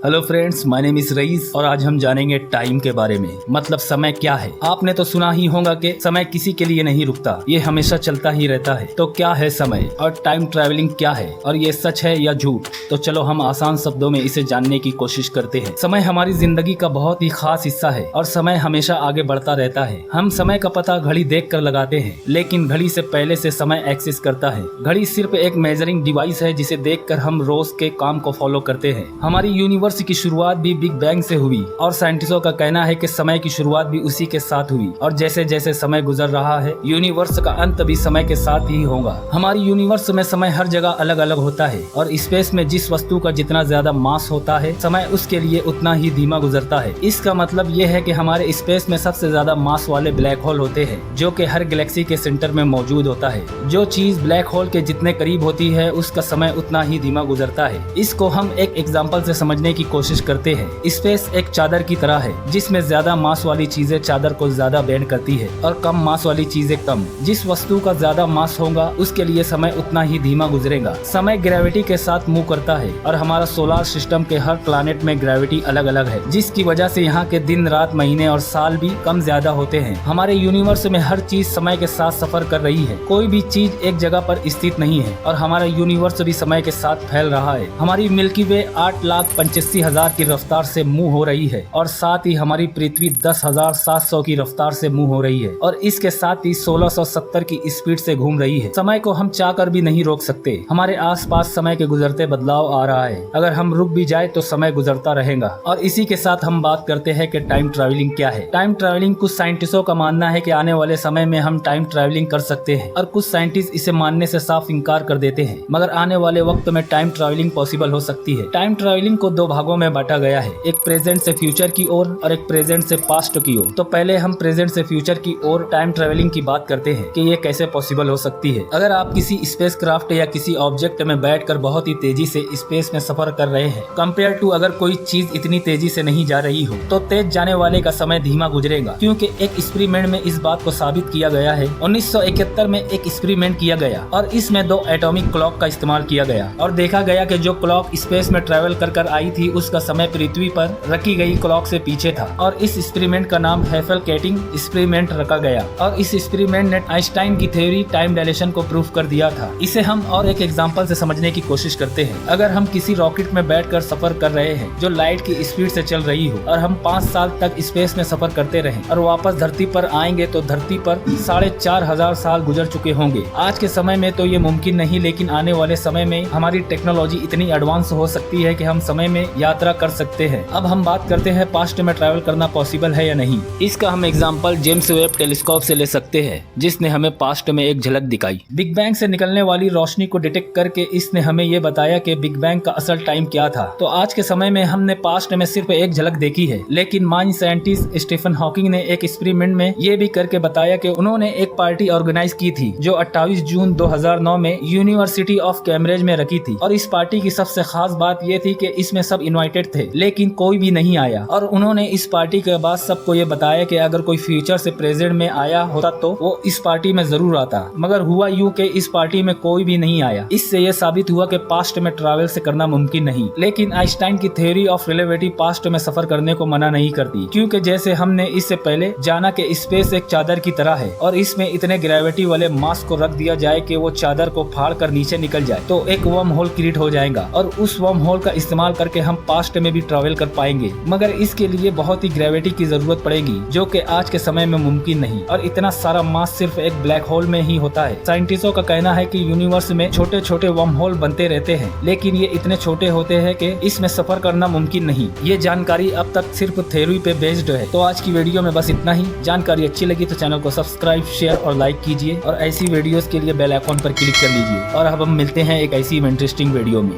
Hello friends, my name is Raees और आज हम जानेंगे टाइम के बारे में। मतलब समय क्या है। आपने तो सुना ही होगा कि समय किसी के लिए नहीं रुकता, ये हमेशा चलता ही रहता है। तो क्या है समय और टाइम ट्रैवलिंग क्या है और ये सच है या झूठ? तो चलो हम आसान शब्दों में इसे जानने की कोशिश करते हैं। समय हमारी जिंदगी का बहुत ही खास हिस्सा है और समय हमेशा आगे बढ़ता रहता है। हम समय का पता घड़ी देख कर लगाते हैं, लेकिन घड़ी से पहले से समय एक्सिस करता है। घड़ी सिर्फ एक मेजरिंग डिवाइस है जिसे देख कर हम रोज के काम को फॉलो करते हैं। हमारी यूनिवर्स की शुरुआत भी बिग बैंग से हुई और साइंटिस्टों का कहना है कि समय की शुरुआत भी उसी के साथ हुई और जैसे जैसे समय गुजर रहा है यूनिवर्स का अंत भी समय के साथ ही होगा। हमारी यूनिवर्स में समय हर जगह अलग अलग होता है और स्पेस में जिस वस्तु का जितना ज्यादा मास होता है समय उसके लिए उतना ही धीमा गुजरता है। इसका मतलब ये है कि हमारे स्पेस में सबसे ज्यादा मास वाले ब्लैक होल होते हैं जो कि हर गैलेक्सी के सेंटर में मौजूद होता है। जो चीज ब्लैक होल के जितने करीब होती है उसका समय उतना ही धीमा गुजरता है। इसको हम एक एग्जाम्पल से समझने की कोशिश करते हैं। स्पेस एक चादर की तरह है जिसमें ज्यादा मास वाली चीजें चादर को ज्यादा बेंड करती है और कम मास वाली चीजें कम। जिस वस्तु का ज्यादा मास होगा उसके लिए समय उतना ही धीमा गुजरेगा। समय ग्रेविटी के साथ मूव करता है और हमारा सोलर सिस्टम के हर प्लैनेट में ग्रेविटी अलग अलग है, जिसकी वजह से यहाँ के दिन रात महीने और साल भी कम ज्यादा होते हैं। हमारे यूनिवर्स में हर चीज समय के साथ सफर कर रही है, कोई भी चीज एक जगह पर स्थित नहीं है और हमारा यूनिवर्स भी समय के साथ फैल रहा है। हमारी मिल्की वे 8,85,000 की रफ्तार से मूव हो रही है और साथ ही हमारी पृथ्वी 10,700 की रफ्तार से मूव हो रही है और इसके साथ ही 1670 की स्पीड से घूम रही है। समय को हम चाहकर भी नहीं रोक सकते। हमारे आसपास समय के गुजरते बदलाव आ रहा है। अगर हम रुक भी जाए तो समय गुजरता रहेगा। और इसी के साथ हम बात करते हैं कि टाइम ट्रैवलिंग क्या है। टाइम ट्रैवलिंग कुछ साइंटिस्टों का मानना है कि आने वाले समय में हम टाइम ट्रैवलिंग कर सकते हैं और कुछ साइंटिस्ट इसे मानने से साफ इनकार कर देते हैं। मगर आने वाले वक्त में टाइम ट्रैवलिंग पॉसिबल हो सकती है। टाइम ट्रैवलिंग को दो भागों में बांटा गया है, एक प्रेजेंट से फ्यूचर की ओर और एक प्रेजेंट से पास्ट की ओर। तो पहले हम प्रेजेंट से फ्यूचर की ओर टाइम ट्रैवलिंग की बात करते हैं कि ये कैसे पॉसिबल हो सकती है। अगर आप किसी स्पेस क्राफ्ट या किसी ऑब्जेक्ट में बैठकर बहुत ही तेजी से स्पेस में सफर कर रहे हैं कंपेयर टू अगर कोई चीज इतनी तेजी से नहीं जा रही हो तो तेज जाने वाले का समय धीमा गुजरेगा, क्योंकि एक एक्सपेरिमेंट में इस बात को साबित किया गया है। 1971 में एक एक्सपेरिमेंट किया गया और इसमें 2 एटॉमिक क्लॉक का इस्तेमाल किया गया और देखा गया कि जो क्लॉक स्पेस में ट्रेवल कर आई थी उसका समय पृथ्वी पर रखी गई क्लॉक से पीछे था और इस एक्सपेरिमेंट का नाम हैफेल-केटिंग एक्सपेरिमेंट रखा गया और इस एक्सपेरिमेंट ने आइंस्टाइन की थ्योरी टाइम डायलेशन को प्रूफ कर दिया था। इसे हम और एक एग्जांपल से समझने की कोशिश करते हैं। अगर हम किसी रॉकेट में बैठकर सफर कर रहे हैं जो लाइट की स्पीड से चल रही हो और हम 5 साल तक स्पेस में सफर करते रहे और वापस धरती पर आएंगे तो धरती पर 4,500 साल गुजर चुके होंगे। आज के समय में तो ये मुमकिन नहीं, लेकिन आने वाले समय में हमारी टेक्नोलॉजी इतनी एडवांस हो सकती है कि हम समय में यात्रा कर सकते हैं। अब हम बात करते हैं पास्ट में ट्रैवल करना पॉसिबल है या नहीं। इसका हम एग्जांपल जेम्स वेब टेलीस्कोप से ले सकते हैं जिसने हमें पास्ट में एक झलक दिखाई। बिग बैंग से निकलने वाली रोशनी को डिटेक्ट करके इसने हमें ये बताया कि बिग बैंग का असल टाइम क्या था। तो आज के समय में हमने पास्ट में सिर्फ एक झलक देखी है, लेकिन माइंड साइंटिस्ट स्टीफन हॉकिंग ने एक एक्सपेरिमेंट में ये भी करके बताया कि उन्होंने एक पार्टी ऑर्गेनाइज की थी जो 28 जून 2009 में यूनिवर्सिटी ऑफ कैम्ब्रिज में रखी थी और इस पार्टी की सबसे खास बात ये थी कि इसमें सब इनवाइटेड थे लेकिन कोई भी नहीं आया और उन्होंने इस पार्टी के बाद सबको ये बताया कि अगर कोई फ्यूचर से प्रेजेंट में आया होता तो वो इस पार्टी में जरूर आता। मगर हुआ यूं कि इस पार्टी में कोई भी नहीं आया। इससे ये साबित हुआ कि पास्ट में ट्रैवल से करना मुमकिन नहीं। लेकिन आइंस्टाइन की थ्योरी ऑफ रिलेटिविटी पास्ट में सफर करने को मना नहीं करती, क्योंकि जैसे हमने इससे पहले जाना कि स्पेस एक चादर की तरह है और इसमें इतने ग्रेविटी वाले मास को रख दिया जाए कि वो चादर को फाड़ कर नीचे निकल जाए तो एक वर्म होल क्रिएट हो जाएगा और उस वर्म होल का इस्तेमाल करके हम पास्ट में भी ट्रैवल कर पाएंगे। मगर इसके लिए बहुत ही ग्रेविटी की जरूरत पड़ेगी जो कि आज के समय में मुमकिन नहीं और इतना सारा मास सिर्फ एक ब्लैक होल में ही होता है। साइंटिस्टों का कहना है कि यूनिवर्स में छोटे छोटे वर्म होल बनते रहते हैं, लेकिन ये इतने छोटे होते हैं कि इसमें सफर करना मुमकिन नहीं। ये जानकारी अब तक सिर्फ थ्योरी पे बेस्ड है। तो आज की वीडियो में बस इतना ही। जानकारी अच्छी लगी तो चैनल को सब्सक्राइब, शेयर और लाइक कीजिए और ऐसी वीडियोस के लिए बेल आइकॉन पर क्लिक कर लीजिए। और अब हम मिलते हैं एक ऐसी इंटरेस्टिंग वीडियो में।